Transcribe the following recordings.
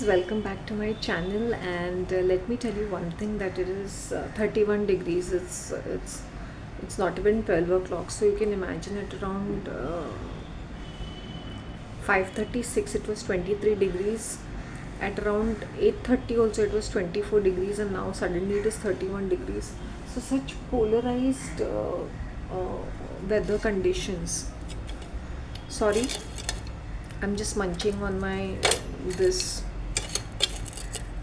guys, welcome back to my channel. And let me tell you one thing, that it is 31 degrees. It's not even 12 o'clock, so you can imagine at around 5:36 it was 23 degrees. At around 8:30 also it was 24 degrees, and now suddenly it is 31 degrees. So such polarized weather conditions. Sorry, I'm just munching on my this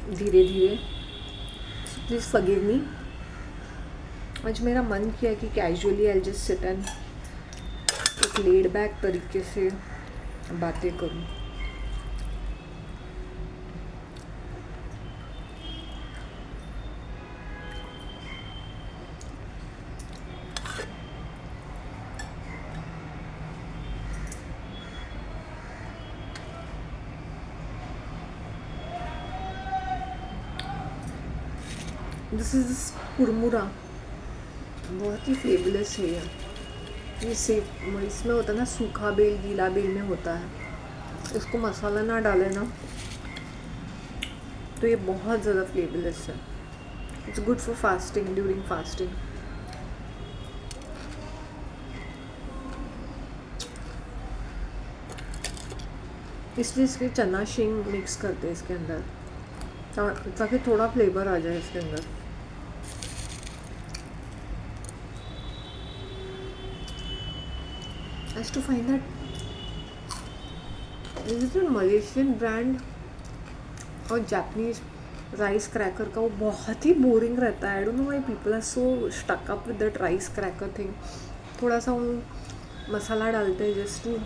धीरे धीरे, please forgive me. आज मेरा मन किया कि casually I just sit and एक laid back तरीके से बातें करूं. दिस इज कुरमुरा, बहुत ही फ्लेवरलेस है ये सेब. इसमें होता है ना, सूखा बेल गीला बेल में होता है. इसको मसाला ना डाले ना तो ये बहुत ज़्यादा फ्लेवरलेस है. It's good for fasting, during fasting. इसलिए इसके चना शिंग मिक्स करते हैं इसके अंदर, ताकि थोड़ा फ्लेवर आ जाए इसके अंदर. I used to find that this is a Malaysian brand और जापानीज राइस क्रैकर का वो बहुत ही बोरिंग रहता है. I don't know why people are so stuck up with that rice cracker thing. थोड़ा सा वो मसाला डालते हैं, जस्ट टू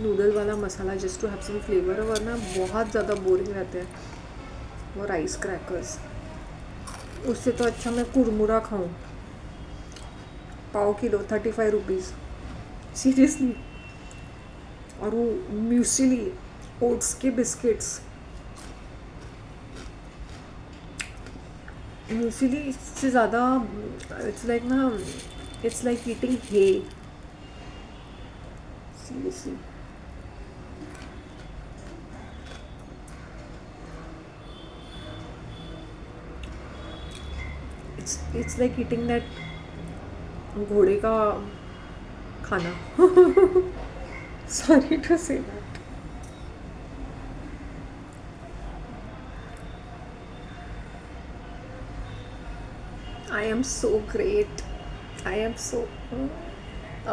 नूडल वाला masala, just to have some flavour, वरना बहुत ज़्यादा बोरिंग रहते हैं वो राइस क्रैकर्स. उससे तो अच्छा मैं कुरमुरा खाऊं. पाव किलो 35 रुपीज़, सीरियसली. और वो म्यूसली, ओट्स के बिस्किट्स. म्यूसली से ज़्यादा इट्स लाइक ना, it's like eating hay, seriously. It's like eating that घोड़े का खाना. Sorry to say that. I am so great, I am so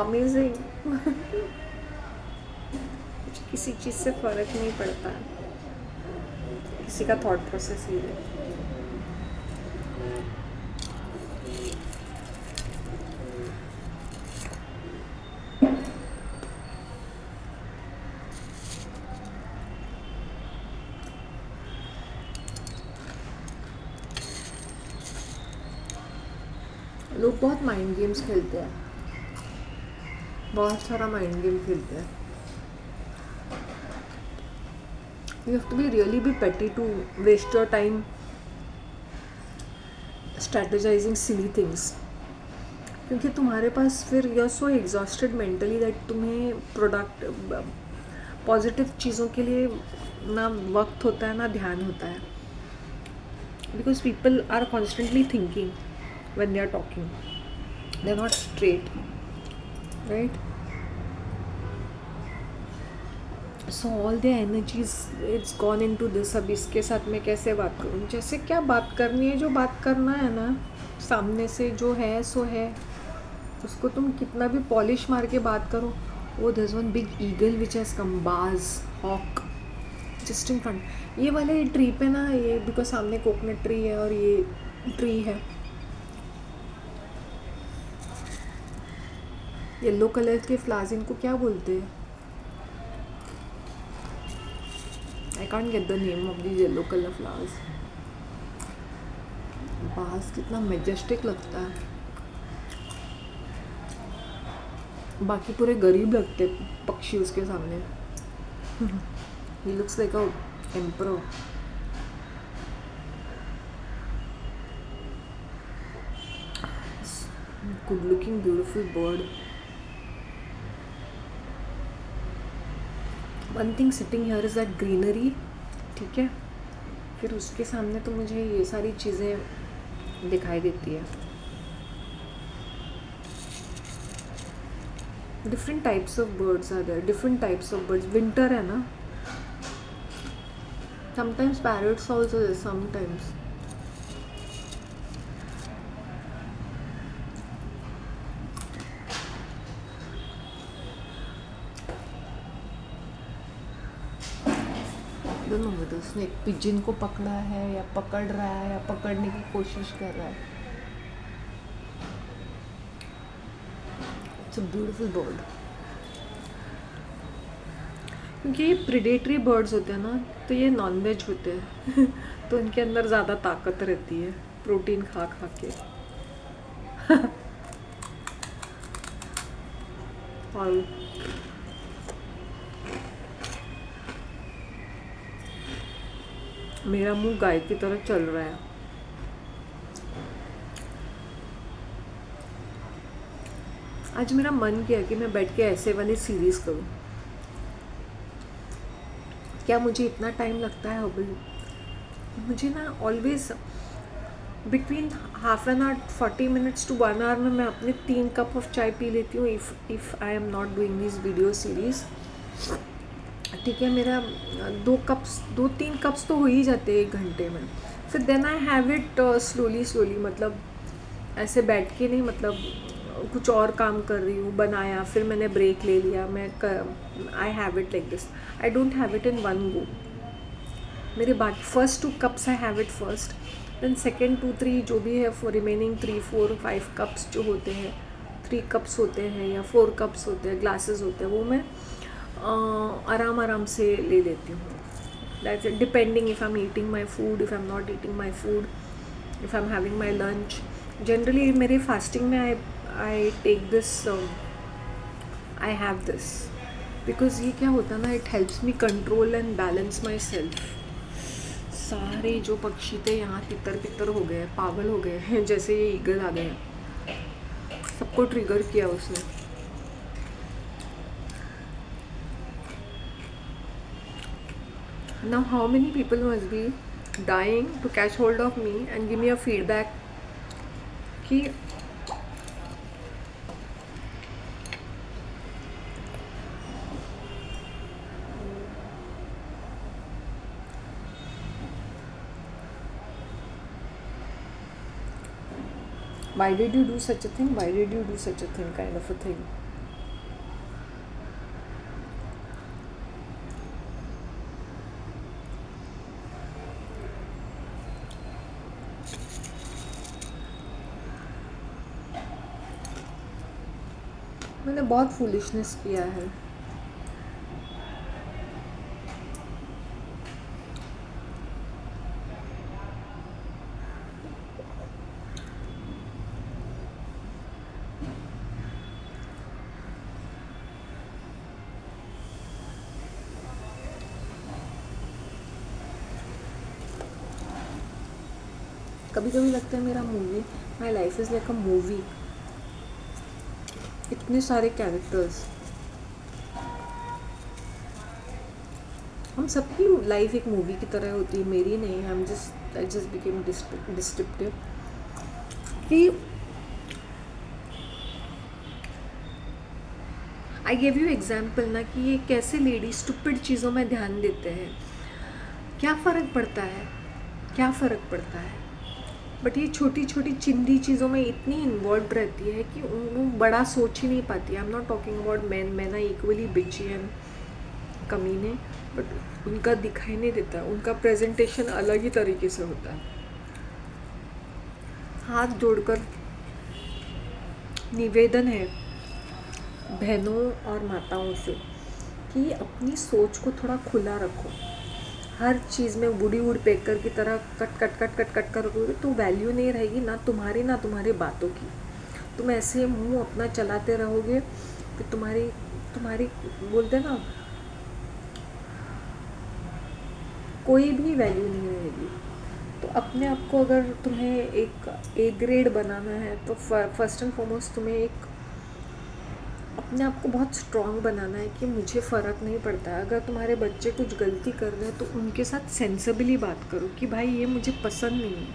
amazing. किसी चीज़ से फ़र्क नहीं पड़ता है, किसी का थॉट प्रोसेस ही है. लोग बहुत माइंड गेम्स खेलते हैं, बहुत सारा माइंड गेम खेलते हैं. You have to be really be petty to waste your time strategizing silly things, क्योंकि तुम्हारे पास फिर you are so exhausted mentally that तुम्हें प्रोडक्ट पॉजिटिव चीज़ों के लिए ना वक्त होता है ना ध्यान होता है. Because people are constantly thinking when they are talking, they're not straight, right? So all their energies, it's gone into this. अब इसके साथ मैं कैसे बात करूँ, जैसे क्या बात करनी है, जो बात करना है ना सामने से, जो है सो है. उसको तुम कितना भी पॉलिश मार के बात करो, वो there's one big eagle which has come, बाज, हॉक, just in front. ये वाले ट्री पे ना, ये बिकॉज सामने कोकोनट ट्री है और ये ट्री है, येलो कलर के फ्लावर्स, इनको क्या बोलते हैं? I can't get the name of these yellow colour flowers. बास कितना मेजेस्टिक लगता है, बाकी पूरे गरीब लगते पक्षी उसके सामने. He looks like a emperor. Good looking beautiful bird. One thing sitting here is that greenery. ठीक है, फिर उसके सामने तो मुझे ये सारी चीज़ें दिखाई देती है. Different types of birds are there, different types of birds. Winter है ना, समटाइम्स पैरट्स ऑल्सो, समटाइम्स. दोनों में तो उसने एक पिजन को पकड़ा है या पकड़ रहा है या पकड़ने की कोशिश कर रहा है. It's a beautiful bird. क्योंकि ये प्रिडेटरी बर्ड्स होते हैं ना, तो ये नॉनवेज होते हैं तो इनके अंदर ज़्यादा ताकत रहती है प्रोटीन खा खा के. और मेरा मुंह गाय की तरह चल रहा है. आज मेरा मन किया कि मैं बैठ के ऐसे वाली सीरीज़ करूं. क्या मुझे इतना टाइम लगता है अभी? मुझे ना always between half an hour 40 minutes to 1 hour में मैं अपने 3 कप ऑफ चाय पी लेती हूँ. If I am not doing this video series. ठीक है, मेरा 2-3 कप्स तो हो ही जाते हैं 1 घंटे में. फिर then I have it slowly, मतलब ऐसे बैठ के नहीं, मतलब कुछ और काम कर रही हूँ, बनाया, फिर मैंने ब्रेक ले लिया. I have it like this. I don't have it in one go. मेरे बाकी first 2 cups I have it first, then second 2-3 जो भी है, फॉर रिमेनिंग 3-4-5 कप्स जो होते हैं, 3 कप्स होते हैं या 4 कप्स होते हैं, ग्लासेस होते हैं, वो मैं आराम से ले लेती हूँ. That's it, depending if I am eating my food, if I am not eating my food, if I am having my lunch. Generally मेरे फास्टिंग में I take this, I have this, because ये क्या होता है ना, it helps me control and balance myself. सारे जो पक्षी थे यहाँ तितर पितर हो गए, पागल हो गए हैं, जैसे ये ईगल आ गए, सबको ट्रिगर किया उसने. Now how many people must be dying to catch hold of me and give me a feedback कि why did you do such a thing, why did you do such a thing, kind of a thing. मैंने बहुत foolishness किया है. कभी कभी लगता है मेरा movie, my life is like a movie. इतने सारे कैरेक्टर्स, हम सबकी लाइफ एक मूवी की तरह होती है, मेरी नहीं. आई जस्ट बिकेम डिस्क्रिप्टिव कि आई गिव यू एग्जाम्पल ना, कि ये कैसे लेडीज स्टूपिड चीज़ों में ध्यान देते हैं. क्या फ़र्क पड़ता है, क्या फ़र्क पड़ता है, बट ये छोटी छोटी चिंदी चीज़ों में इतनी इन्वॉल्व रहती है कि वो बड़ा सोच ही नहीं पाती. I am not talking about man are equally bitchy and कमीने, बट उनका दिखाई नहीं देता, उनका प्रेजेंटेशन अलग ही तरीके से होता है. हाथ जोड़कर निवेदन है बहनों और माताओं से कि अपनी सोच को थोड़ा खुला रखो. हर चीज़ में वुडी वुड पेकर की तरह कट करोगे तो वैल्यू नहीं रहेगी, ना तुम्हारी ना तुम्हारी बातों की. तुम ऐसे मुंह अपना चलाते रहोगे कि तुम्हारी बोलते ना, कोई भी वैल्यू नहीं रहेगी. तो अपने आप को अगर तुम्हें एक A ग्रेड बनाना है तो फर्स्ट एंड फॉरमोस्ट तुम्हें एक अपने आप को बहुत स्ट्रॉन्ग बनाना है कि मुझे फ़र्क नहीं पड़ता है। अगर तुम्हारे बच्चे कुछ गलती कर रहे हैं तो उनके साथ सेंसिबली बात करो कि भाई ये मुझे पसंद नहीं है,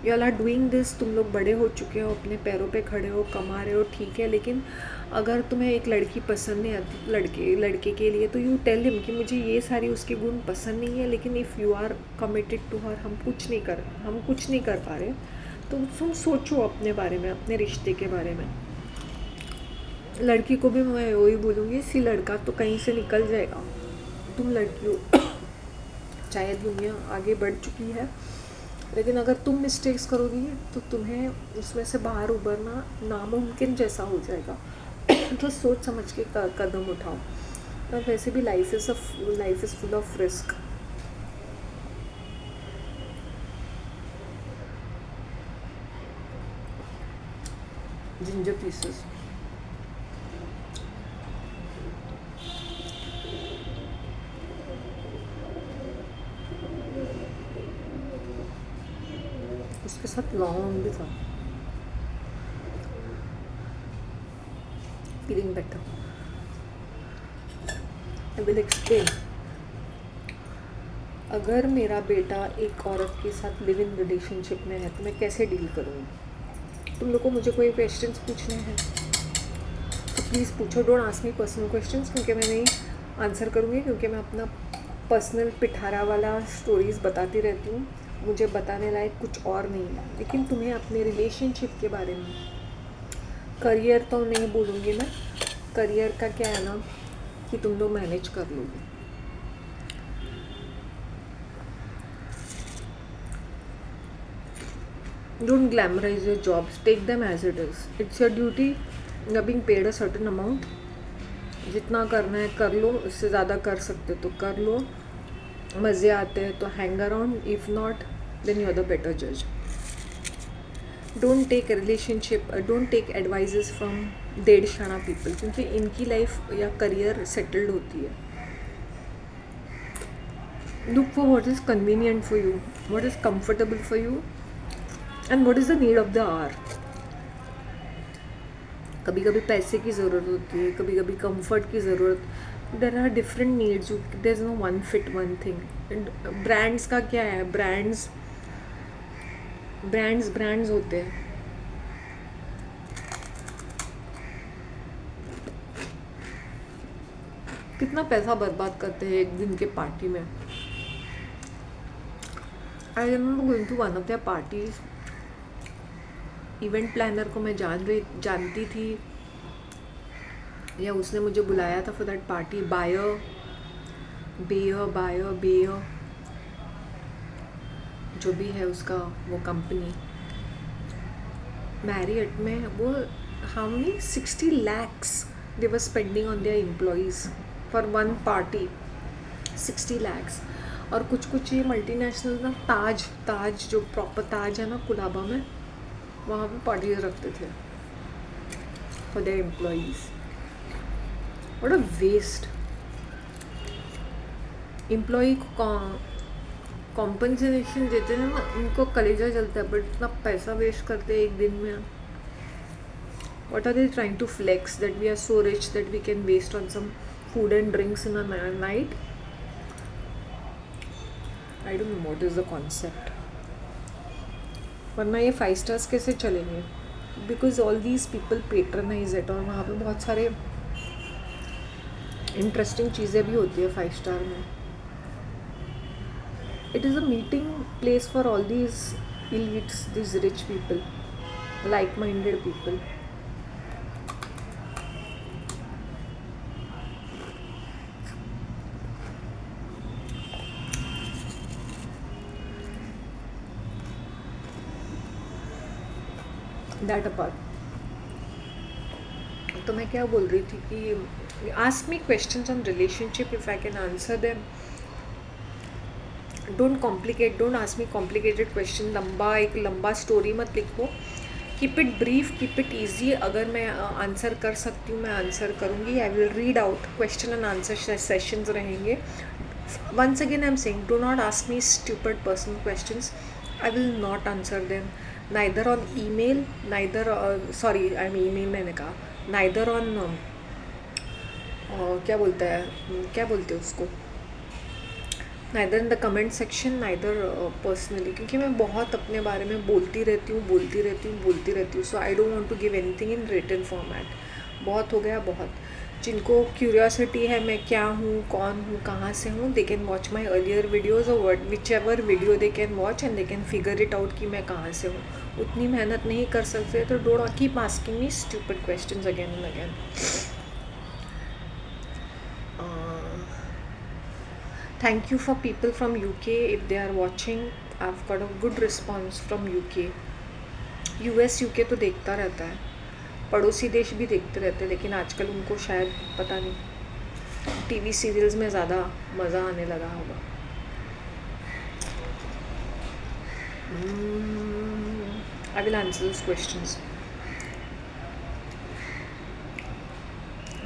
you all are doing this, तुम लोग बड़े हो चुके हो, अपने पैरों पे खड़े हो, कमा रहे हो, ठीक है, लेकिन अगर तुम्हें एक लड़की पसंद नहीं आती लड़के के लिए तो यू टेल हिम कि मुझे ये सारी उसके गुण पसंद नहीं है, लेकिन if you are committed to her, हम कुछ नहीं कर पा रहे, तो तुम सोचो अपने बारे में, अपने रिश्ते के बारे में। लड़की को भी मैं वही बोलूँगी, सी लड़का तो कहीं से निकल जाएगा, तुम लड़की हो, शायद दुनिया आगे बढ़ चुकी है, लेकिन अगर तुम मिस्टेक्स करोगी तो तुम्हें उसमें से बाहर उभरना नामुमकिन जैसा हो जाएगा। तो सोच समझ के कदम उठाओ। और वैसे भी life is full of risk. Ginger pieces, उसके साथ लौंग भी था, feeling better. I will explain. अगर मेरा बेटा एक औरत के साथ लिव इन रिलेशनशिप में है तो मैं कैसे डील करूँगी? तुम लोग को मुझे कोई क्वेश्चंस पूछने हैं तो प्लीज़ पूछो, don't ask me personal questions, क्योंकि मैं नहीं आंसर करूँगी, क्योंकि मैं अपना पर्सनल पिठारा वाला स्टोरीज़ बताती रहती हूँ, मुझे बताने लायक कुछ और नहीं है। लेकिन तुम्हें अपने रिलेशनशिप के बारे में, करियर तो नहीं बोलूँगी मैं, करियर का क्या है ना कि तुम लोग मैनेज कर लोगे। Don't glamorize your jobs, take them as it is. It's your duty, you're being paid a certain amount. जितना करना है कर लो, इससे ज़्यादा कर सकते तो कर लो, मज़े आते हैं तो hang around, if not then you are the better जज। डोंट टेक एडवाइजेस फ्रॉम डेढ़ शाना पीपल, क्योंकि इनकी लाइफ या करियर सेटल्ड होती है। Look for what is convenient for you, what is comfortable for you, and what is the need of the hour. कभी कभी पैसे की ज़रूरत होती है, कभी कभी कंफर्ट की ज़रूरत, there are different needs, there is no one fit one thing. And brands का क्या है, ब्रांड्स होते हैं। कितना पैसा बर्बाद करते हैं एक दिन के पार्टी में। I remember going to one of their parties, event planner को मैं जानती थी, या उसने मुझे बुलाया था फॉर दैट पार्टी। बेयर जो भी है उसका वो कंपनी, मैरियट में, वो how many 60 lakhs they were spending on their employees for one party, 60 lakhs। और कुछ ये मल्टीनेशनल ना, ताज जो प्रॉपर ताज है ना कुलाबा में, वहाँ पे पार्टीज रखते थे for their employees. What a waste. Employee को कॉम्पनसेशन देते हैं ना, उनको कलेजा जलता है, बट इतना पैसा वेस्ट करते हैं एक दिन में। What are they trying to flex that we are so rich that we can waste on some food and drinks in a night? I don't know what is the concept. वरना ये 5 stars कैसे चलेंगे? Because all these people patronize it, और वहाँ पे बहुत सारे interesting चीज़ें भी होती है 5 स्टार में। It is a meeting place for all these elites, these rich people, like-minded people. That apart, तो मैं क्या बोल रही थी कि ask me questions on relationship if I can answer them. Don't ask me complicated question. एक लंबा story मत लिखो. Keep it brief, keep it easy. अगर मैं आंसर कर सकती हूँ मैं आंसर करूँगी. I will read out question and answer sessions रहेंगे. Once again I'm saying, do not ask me stupid personal questions. I will not answer them, neither on email, email मैंने कहा, नाइदर ऑन क्या बोलते हैं उसको, neither in the comment section neither personally, क्योंकि मैं बहुत अपने बारे में बोलती रहती हूँ. So I don't want to give anything in written format. बहुत हो गया बहुत. जिनको क्यूरियोसिटी है मैं क्या हूँ, कौन हूँ, कहाँ से हूँ, they can watch my earlier videos और whichever video they can watch and they can figure it out कि मैं कहाँ से हूँ. उतनी मेहनत नहीं कर सकते तो don't keep asking me stupid questions again and again. Thank you for people from UK if they are watching. I've got a good response from UK. US UK तो देखता रहता है, पड़ोसी देश भी देखते रहते हैं, लेकिन आजकल उनको शायद पता नहीं टीवी सीरियल्स में ज़्यादा मज़ा आने लगा होगा. I will answer those questions.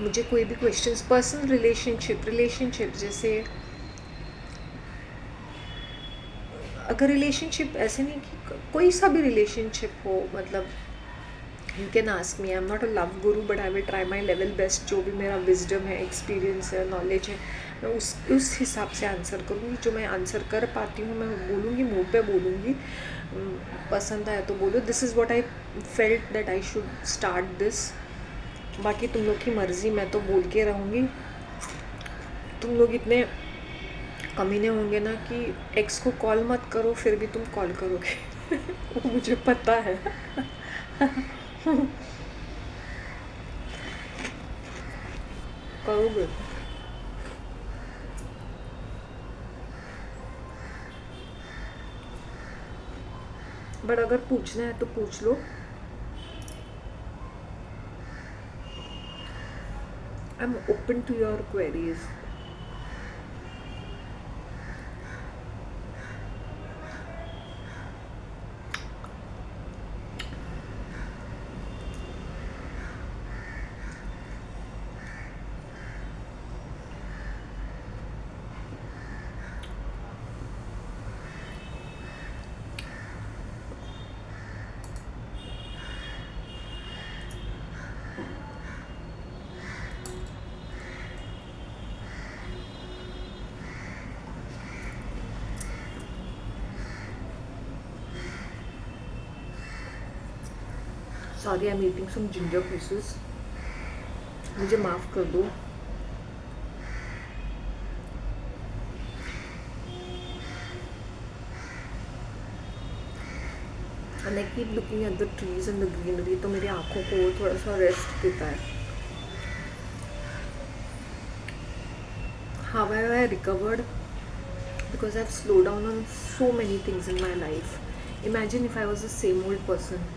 मुझे कोई भी क्वेश्चंस पर्सनल रिलेशनशिप जैसे, अगर रिलेशनशिप ऐसे नहीं कि कोई सा भी रिलेशनशिप हो, मतलब you can ask me. I am not a love guru but I will try my level best. जो भी मेरा विजडम है, एक्सपीरियंस है, नॉलेज है, मैं उस हिसाब से आंसर करूँगी. जो मैं आंसर कर पाती हूँ मैं बोलूँगी, मुँह पे बोलूँगी. पसंद आया तो बोलो. This is what I felt that I should start this. बाकी तुम लोग की मर्ज़ी, मैं तो बोल के रहूँगी. तुम लोग इतने कमीने होंगे ना कि एक्स को कॉल मत करो फिर भी तुम कॉल करोगे. वो मुझे पता है. करोगे. बट अगर पूछना है तो पूछ लो. I am open to your queries. Sorry I am eating some ginger pieces. मुझे माफ़ कर दो. and I keep looking at the trees and the greenery, तो मेरी आँखों को थोड़ा सा रेस्ट देता है. How have I recovered? Because I've slowed down on so many things in my life. Imagine if I was the same old person.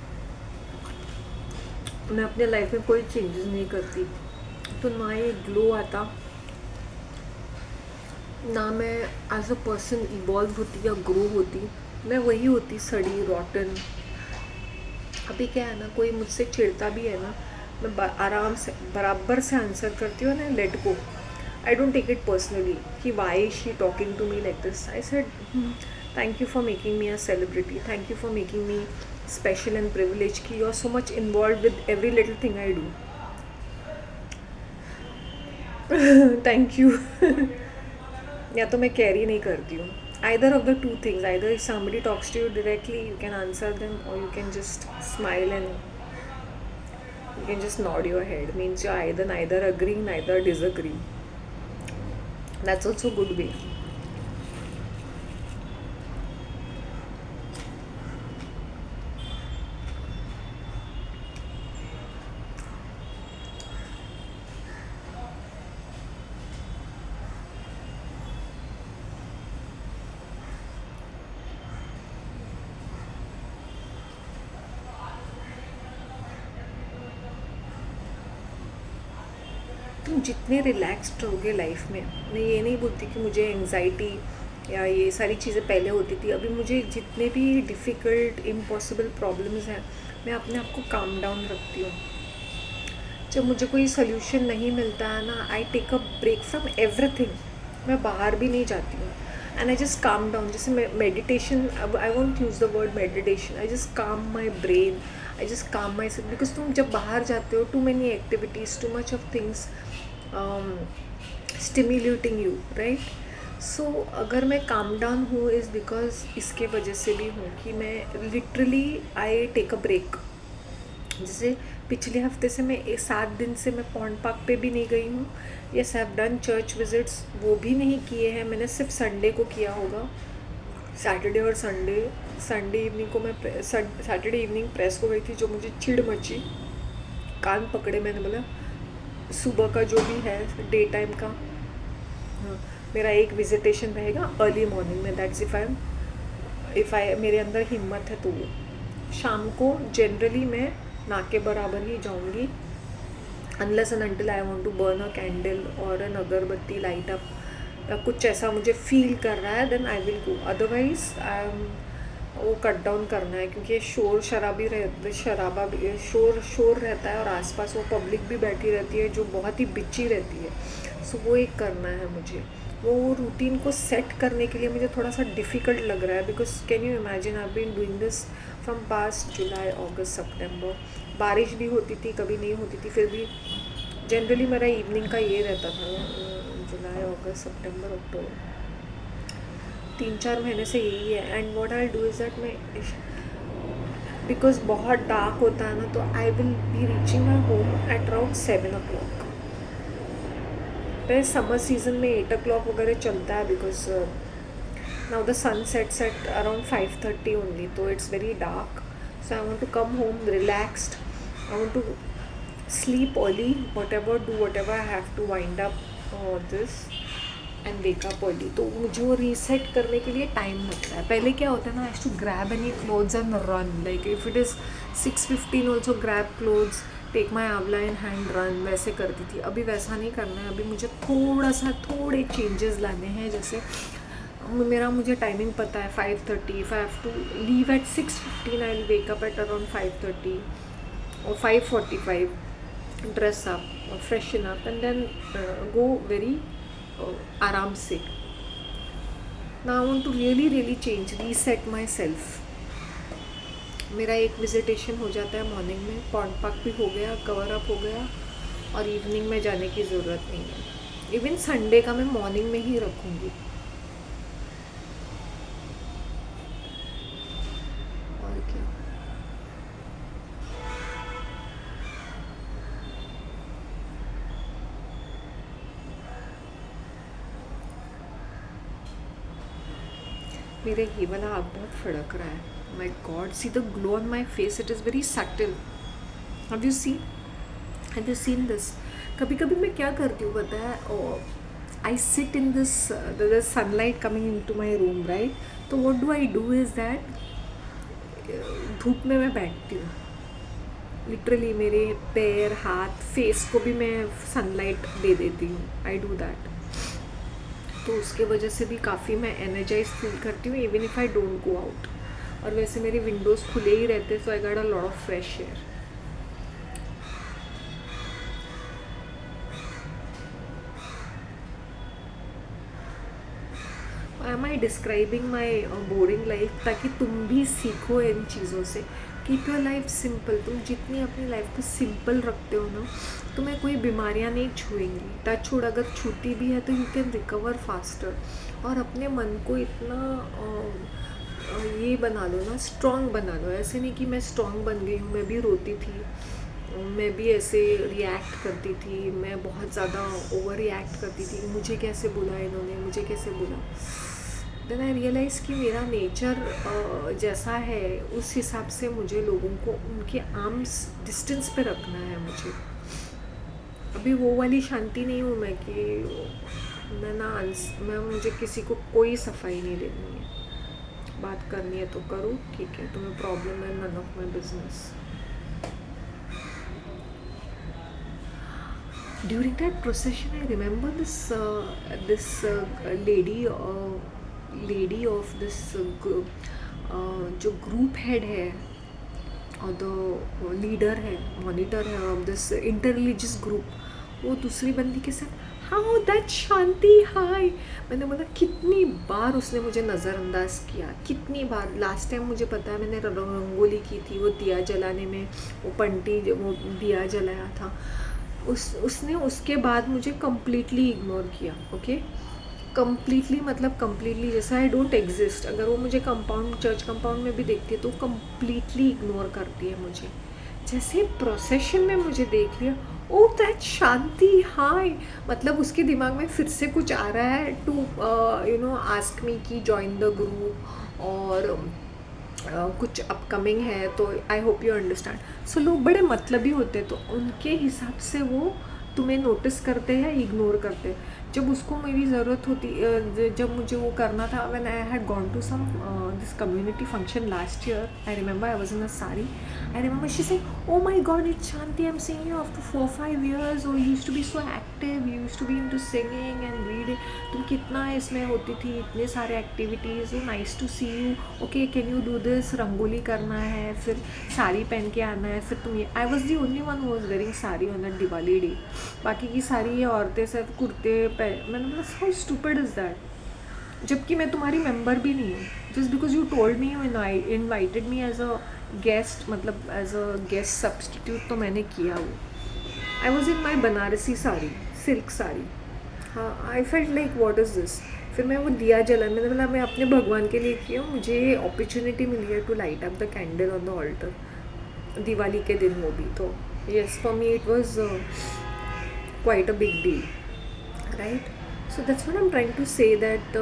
मैं अपने लाइफ में कोई चेंजेस नहीं करती तो ना ये ग्लो आता, ना मैं एज अ पर्सन इवॉल्व होती या ग्रो होती. मैं वही होती, सड़ी, रॉटन. अभी क्या है ना, कोई मुझसे चिढ़ता भी है ना, मैं आराम से बराबर से आंसर करती हूँ ना, let go. I don't take it personally कि why she talking to me like this. I said thank you for making me a celebrity, thank you for making me special and privilege, कि you are so much involve with every little thing I do. Thank you. या तो मैं carry नहीं करती हूँ. either of the two things, either if somebody talks to you directly you can answer them, or you can just smile and you can just nod your head. Means you're either neither agreeing neither disagreeing. That's also good way. तुम जितने relaxed रहोगे life में, मैं ये नहीं बोलती कि मुझे एंग्जाइटी या ये सारी चीज़ें पहले होती थी. अभी मुझे जितने भी डिफ़िकल्ट इम्पॉसिबल प्रॉब्लम्स हैं, मैं अपने आप को काम डाउन रखती हूँ. जब मुझे कोई सोल्यूशन नहीं मिलता है ना, I take a break from everything. मैं बाहर भी नहीं जाती हूँ. And I just calm down. जैसे मेडिटेशन, अब I won't use the word meditation, I just calm my brain, I just calm my self. Because तुम जब बाहर जाते हो, too many activities, too much of things stimulating you, right. So अगर मैं calm down हूँ is because इसके वजह से भी हूँ कि मैं literally I take a break. जैसे पिछले हफ्ते से मैं 7 दिन से मैं पॉन्ड पार्क पे भी नहीं गई हूँ. Yes, I have done church visits, वो भी नहीं किए हैं मैंने, सिर्फ संडे को किया होगा, सैटरडे और संडे इवनिंग को मैं सैटरडे इवनिंग प्रेस को गई थी, जो मुझे चिढ़ मची. कान पकड़े, मैंने बोला सुबह का जो भी है डे टाइम का, हाँ, मेरा एक विजिटेशन रहेगा अर्ली मॉर्निंग में. दैट्स इफ़ आई मेरे अंदर हिम्मत है तो वो. शाम को जनरली मैं ना के बराबर ही जाऊंगी, unless and until I want to burn a candle और एन अगरबत्ती लाइट अप, या कुछ ऐसा मुझे फील कर रहा है, then I will go. Otherwise I am वो कट डाउन करना है, क्योंकि शोर शराबा शोर रहता है और आसपास वो पब्लिक भी बैठी रहती है जो बहुत ही बिची रहती है. सो वो एक करना है मुझे. वो रूटीन को सेट करने के लिए मुझे थोड़ा सा डिफ़िकल्ट लग रहा है, because can you imagine I been doing this from past जुलाई अगस्त सितंबर. बारिश भी होती थी, कभी नहीं होती थी, फिर भी जनरली मेरा इवनिंग का ये रहता था. जुलाई अगस्त सितंबर अक्टूबर 3-4 महीने से यही है. And what I do is that मैं, बिकॉज बहुत डार्क होता है ना, तो I will be reaching my home at around 7 o'clock. पहले समर सीजन में 8 o'clock वगैरह चलता है, because now the sun sets at around 5:30 only, तो it's very dark. So I want to come home relaxed, I want to sleep early, do whatever I have to wind up this and wake up early. तो मुझे वो reset करने के लिए time लगता है. पहले क्या होता है ना, I used to grab any clothes and run, like if it is 6:15 also grab clothes, take my Avla in hand, run, वैसे करती थी. अभी वैसा नहीं करना है. अभी मुझे थोड़े चेंजेस लाने हैं. जैसे मुझे टाइमिंग पता है 5:30. if I have to leave at 6:15, I will wake up at around 5:30 or 5:45, dress up, freshen up, and then go very आराम से. Now I want to really change, reset myself. मेरा एक विजिटेशन हो जाता है morning में, pond park भी हो गया, कवर अप हो गया, और इवनिंग में जाने की ज़रूरत नहीं है. इवन संडे का मैं मॉर्निंग में ही रखूँगी. और क्या. मेरे ये वाला आग बहुत फड़क रहा है. My god, see the glow on my face, it is very subtle. Have you seen this? कभी कभी मैं क्या करती हूँ पता है, I sit in this sunlight coming in to my room, right. तो what do I do is that, धूप में मैं बैठती हूँ, लिटरली मेरे पैर हाथ फेस को भी मैं सनलाइट दे देती हूँ. I do that. तो उसके वजह से भी काफ़ी मैं एनर्जाइज फील करती हूँ, even if I don't go out. और वैसे मेरे विंडोज़ खुले ही रहते, so I got a lot of fresh air. Am I describing my boring life, ताकि तुम भी सीखो इन चीज़ों से. Keep your life simple. तुम जितनी अपनी लाइफ को सिंपल रखते हो ना, तुम्हें कोई बीमारियां नहीं छुएंगी. टच छोड़, अगर छूती भी है तो यू कैन रिकवर फास्टर. और अपने मन को इतना ये बना लो ना, स्ट्रॉन्ग बना लो. ऐसे नहीं कि मैं स्ट्रॉन्ग बन गई हूँ, मैं भी रोती थी, मैं भी ऐसे रिएक्ट करती थी, मैं बहुत ज़्यादा ओवर रिएक्ट करती थी. मुझे कैसे बोला इन्होंने, मुझे कैसे बोला. देन आई रियलाइज़ कि मेरा नेचर जैसा है, उस हिसाब से मुझे लोगों को उनके आर्म्स डिस्टेंस पे रखना है. अभी वो वाली शांति नहीं हूँ मैं कि मुझे किसी को कोई सफाई नहीं देनी है. बात करनी है तो करो, ठीक है, तुम्हें प्रॉब्लम है, none of my business. During that procession, I remember this lady of this जो ग्रुप हेड है और द लीडर है, मॉनिटर है of this inter religious group, वो दूसरी बंदी के साथ हाउ दैट शांति हाय। मैंने बोला कितनी बार उसने मुझे नज़रअंदाज किया, कितनी बार। लास्ट टाइम मुझे पता है मैंने रंगोली की थी, वो दिया जलाने में वो पंटी वो दिया जलाया था, उसने उसके बाद मुझे कम्प्लीटली इग्नोर किया। ओके, कम्प्लीटली मतलब कम्प्लीटली, जैसा आई डोंट एग्जिस्ट। अगर वो मुझे कंपाउंड चर्च कंपाउंड में भी देखती है तो कम्प्लीटली इग्नोर करती है मुझे। जैसे प्रोसेशन में मुझे देख लिया, ओ दैट शांति हाय। मतलब उसके दिमाग में फिर से कुछ आ रहा है टू आस्क मी कि जॉइन द ग्रुप, और कुछ अपकमिंग है, तो आई होप यू अंडरस्टैंड। सो लोग बड़े मतलबी होते हैं, तो उनके हिसाब से वो तुम्हें नोटिस करते हैं या इग्नोर करते हैं। जब उसको मेरी ज़रूरत होती, जब मुझे वो करना था, when I had gone to some this community function last year, I remember I was in a sari, I remember she saying oh my god it's Shanti, I am seeing you after 4-5 years, और you used to be so active, you used to be into singing and reading, तुम कितना इसमें होती थी, इतने सारे activities, nice to see you, okay can you do this, rangoli करना है, फिर साड़ी पहन के आना है, फिर तुम ये। I was the only one who was wearing sari on that Diwali day, बाकी की सारी ये औरतें सब कुर्ते मैंने बोला हाउ स्टूपिड इज़ दैट, जबकि मैं तुम्हारी मेंबर भी नहीं हूँ। Just because you told me, you invited me as a guest, मतलब एज अ गेस्ट सब्सटीट्यूट, तो मैंने किया वो। I was in my Banarasi sari, silk sari. हाँ, I felt like what is this. फिर मैं वो दिया जला, मैंने बोला मैं अपने भगवान के लिए किया, मुझे अपॉर्चुनिटी मिली है to light up the candle on the altar, Diwali के दिन वो भी। तो yes, for me it was quite a big deal, right. So that's what I am trying to say, that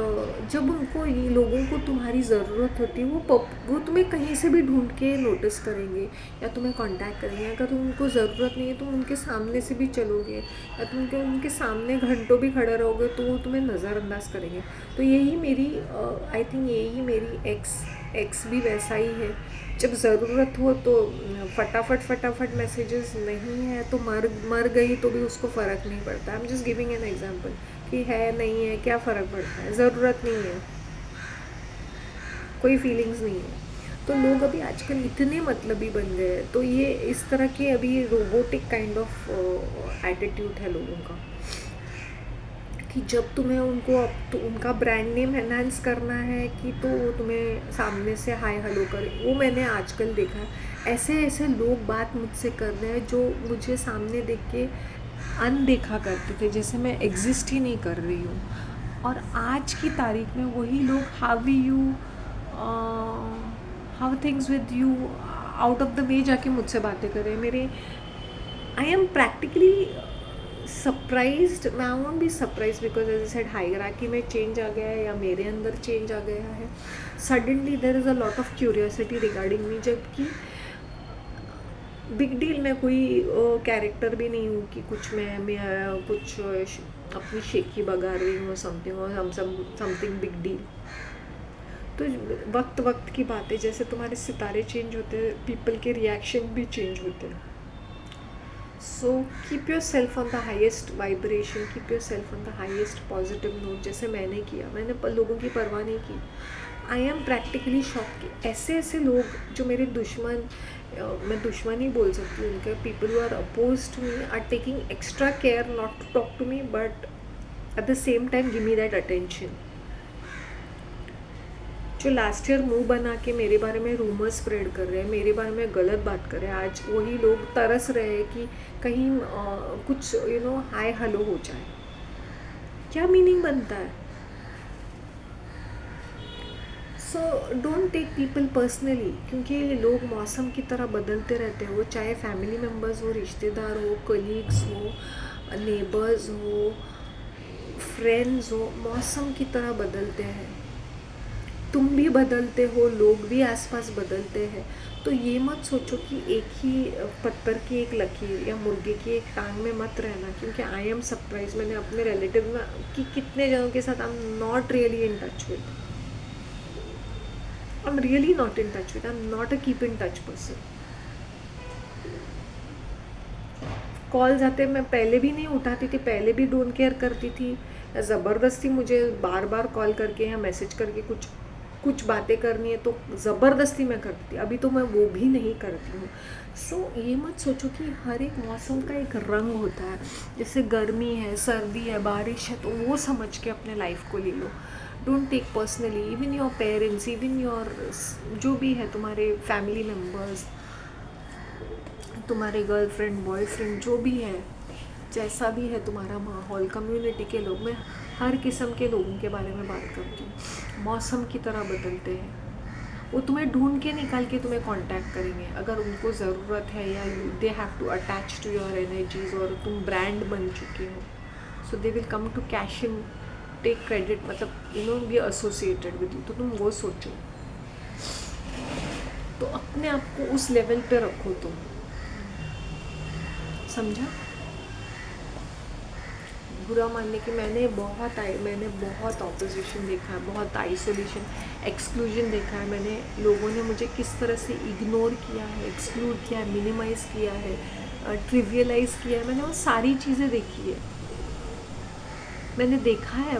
जब उनको, ये लोगों को तुम्हारी ज़रूरत होती है, वो तुम्हें कहीं से भी ढूंढ के नोटिस करेंगे या तुम्हें कांटेक्ट करेंगे। अगर तुम उनको ज़रूरत नहीं है, तुम उनके सामने से भी चलोगे या तुम उनके सामने घंटों भी खड़े रहोगे तो वो तुम्हें नज़रअंदाज करेंगे। तो यही मेरी आई थिंक यही मेरी एक्स भी वैसा ही है। जब ज़रूरत हो तो फटाफट मैसेजेस, नहीं है तो मर गई तो भी उसको फ़र्क नहीं पड़ता। I am just giving an example कि है नहीं है क्या फ़र्क पड़ता है, ज़रूरत नहीं है, कोई फीलिंग्स नहीं है। तो लोग अभी आजकल इतने मतलबी बन गए हैं, तो ये इस तरह के अभी रोबोटिक काइंड ऑफ एटीट्यूड है लोगों का, कि जब तुम्हें उनको अब तो उनका ब्रांड नेम एनहांस करना है कि तो वो तुम्हें सामने से हाय हेलो करे। वो मैंने आजकल देखा है, ऐसे लोग बात मुझसे कर रहे हैं जो मुझे सामने देख के अनदेखा करते थे, जैसे मैं एग्जिस्ट ही नहीं कर रही हूँ। और आज की तारीख में वही लोग how you, how things with you, out of the way जाके मुझसे बातें कर रहे हैं। मेरे आई एम प्रैक्टिकली सरप्राइज्ड, मैं won't be surprise because as I said hierarchy में चेंज आ गया है या मेरे अंदर चेंज आ गया है। Suddenly there is a lot of curiosity regarding me, जबकि बिग डील में कोई कैरेक्टर भी नहीं हूँ कि कुछ मैं कुछ अपनी शेखी बगा रही हूँ समथिंग, और समथिंग बिग डील। तो वक्त की बात है, जैसे तुम्हारे सितारे चेंज होते हैं, पीपल के रिएक्शन भी चेंज होते हैं। So keep your self on the highest vibration, keep your self on the highest positive note, जैसे मैंने किया। मैंने लोगों की परवाह नहीं की। आई एम प्रैक्टिकली शॉक कि ऐसे लोग जो मेरे दुश्मन, मैं दुश्मन ही बोल सकती हूँ उनके, people who are oppose to me are taking extra care not to talk to me, but at the same time give me that attention. जो लास्ट ईयर मुंह बना के मेरे बारे में रूमर स्प्रेड कर रहे हैं, मेरे बारे में गलत बात कर रहे हैं, आज वही लोग तरस रहे हैं कि कहीं कुछ हाय हेलो हो जाए। क्या मीनिंग बनता है? So don't take people personally, क्योंकि ये लोग मौसम की तरह बदलते रहते हैं। वो चाहे फैमिली मेम्बर्स हो, रिश्तेदार हो, कलीग्स हो, नेबर्स हो, फ्रेंड्स हो, मौसम की तरह बदलते हैं। तुम भी बदलते हो, लोग भी आसपास बदलते हैं। तो ये मत सोचो कि एक ही पत्थर की एक लकीर या मुर्गे की एक टांग में मत रहना, क्योंकि आई एम सरप्राइज, मैंने अपने रिलेटिव में कि कितने जनों के साथ आई am not really in touch with, I am really not in touch with, I am not a keep in touch person. Calls आते मैं पहले भी नहीं उठाती थी, पहले भी डोंट केयर करती थी, या ज़बरदस्ती मुझे बार बार कॉल करके या मैसेज करके कुछ कुछ बातें करनी है तो ज़बरदस्ती मैं करती थी, अभी तो मैं वो भी नहीं करती हूँ। सो ये मत सोचो कि हर एक मौसम का एक रंग होता है, जैसे गर्मी है, सर्दी है, बारिश है, तो वो समझ के अपने लाइफ को ले लो। Don't take personally, even your parents, even your जो भी है तुम्हारे फैमिली मेम्बर्स, तुम्हारे गर्लफ्रेंड बॉयफ्रेंड जो भी है, जैसा भी है तुम्हारा माहौल, कम्युनिटी के लोग, मैं हर किस्म के लोगों के बारे में बात करती हूँ। मौसम की तरह बदलते हैं, वो तुम्हें ढूंढ के निकाल के तुम्हें कांटेक्ट करेंगे अगर उनको ज़रूरत है, या they have to attach to your energies, और तुम ब्रांड बन चुके हो, so they will come to cash in, take credit, मतलब you know be associated with you. तो तुम वो सोचो, तो अपने आप को उस लेवल पे रखो तुम, समझा? बुरा मानने की मैंने बहुत ऑपोजिशन देखा है, बहुत आइसोलेशन, एक्सक्लूजन देखा है। मैंने लोगों ने मुझे किस तरह से इग्नोर किया है, एक्सक्लूड किया है, मिनिमाइज़ किया है, ट्रिवियलाइज़ किया है, मैंने वो सारी चीज़ें देखी है, मैंने देखा है।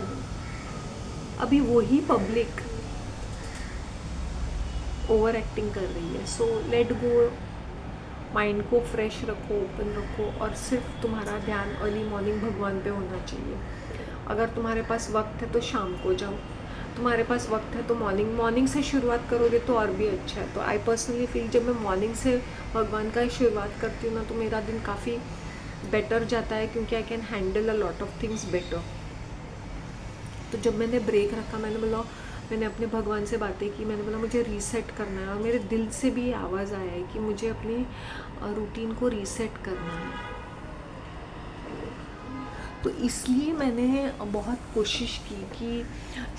अभी वही पब्लिक ओवर एक्टिंग कर रही है। सो लेट गो, माइंड को फ्रेश रखो, ओपन रखो, और सिर्फ तुम्हारा ध्यान अर्ली मॉर्निंग भगवान पे होना चाहिए। अगर तुम्हारे पास वक्त है तो शाम को जाओ, तुम्हारे पास वक्त है तो मॉर्निंग से शुरुआत करोगे तो और भी अच्छा है। तो आई पर्सनली फील जब मैं मॉर्निंग से भगवान का शुरुआत करती हूँ ना, तो मेरा दिन काफ़ी बेटर जाता है, क्योंकि I can handle a lot of things better. तो जब मैंने ब्रेक रखा, मैंने अपने भगवान से बातें की, मैंने बोला मुझे रीसेट करना है, और मेरे दिल से भी आवाज़ आया है कि मुझे अपनी रूटीन को रीसेट करना है। तो इसलिए मैंने बहुत कोशिश की कि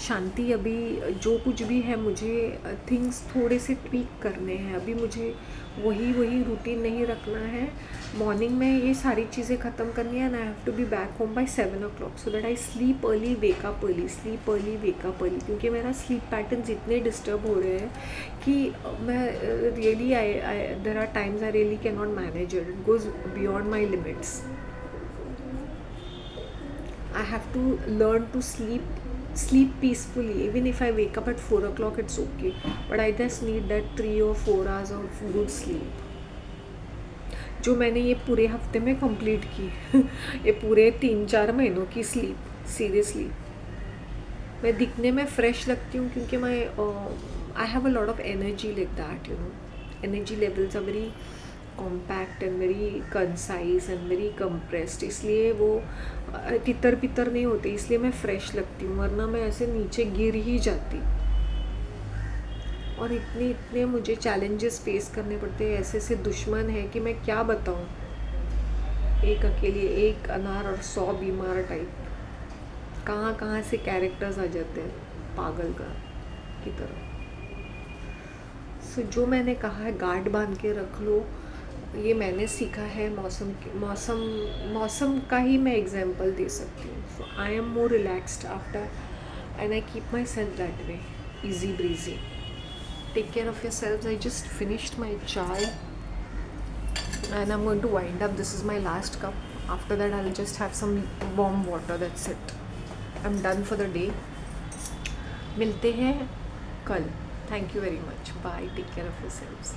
शांति, अभी जो कुछ भी है मुझे थिंग्स थोड़े से ट्वीक करने हैं, अभी मुझे वही रूटीन नहीं रखना है। मॉर्निंग में ये सारी चीज़ें ख़त्म करनी है, and I have to be back home by 7 o'clock, so that I sleep early, wake up early, sleep early, wake up early, क्योंकि मेरा स्लीप पैटर्न्स इतने डिस्टर्ब हो रहे हैं कि मैं really there are times I really can not manage it, it goes beyond my limits. I have to learn to sleep peacefully. Even if I wake up at 4 o'clock, it's okay. But I just need that 3 or 4 hours of good sleep. जो मैंने ये पूरे हफ्ते में complete की ये पूरे 3-4 महीनों की स्लीप, सीरियसली मैं दिखने में फ्रेश लगती हूँ, क्योंकि मैं I have a lot of energy like that, you know, energy levels are very compact and very concise and very compressed, इसलिए वो तितर पितर नहीं होते, इसलिए मैं फ्रेश लगती हूँ, वरना मैं ऐसे नीचे गिर ही जाती। और इतने मुझे चैलेंजेस फेस करने पड़ते हैं, ऐसे दुश्मन है कि मैं क्या बताऊँ, एक अकेले, एक अनार और 100 बीमार टाइप, कहाँ से कैरेक्टर्स आ जाते हैं पागल का की तरह। सो जो मैंने कहा है गार्ड बांध के रख लो, ये मैंने सीखा है। मौसम का ही मैं एग्जांपल दे सकती हूँ। So I am more relaxed after, and I keep myself that way, easy breezy. Take care of yourselves. I just finished my chai and I'm going to wind up. This is my last cup. After that I'll just have some warm water. That's it. I'm done for the day. मिलते हैं कल. Thank you very much. Bye. Take care of yourselves.